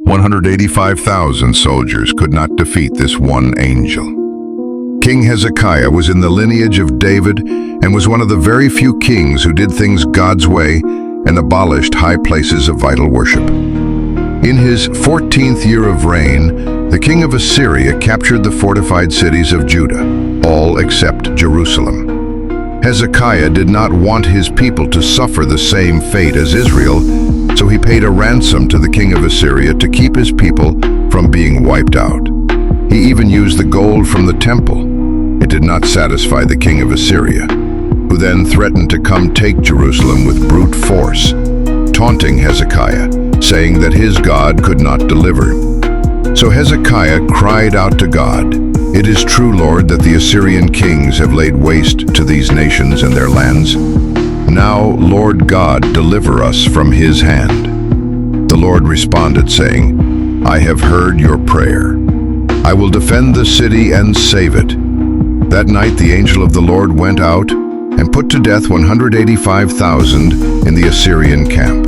185,000 soldiers could not defeat this one angel. King Hezekiah was in the lineage of David and was one of the very few kings who did things God's way and abolished high places of vital worship. In his 14th year of reign, the king of Assyria captured the fortified cities of Judah, all except Jerusalem. Hezekiah did not want his people to suffer the same fate as Israel, so he paid a ransom to the king of Assyria to keep his people from being wiped out. He even used the gold from the temple. It did not satisfy the king of Assyria, who then threatened to come take Jerusalem with brute force, taunting Hezekiah, saying that his God could not deliver. So Hezekiah cried out to God, "It is true, Lord, that the Assyrian kings have laid waste to these nations and their lands. Now, Lord God, deliver us from his hand." The Lord responded, saying, "I have heard your prayer. I will defend the city and save it." That night the angel of the Lord went out and put to death 185,000 in the Assyrian camp.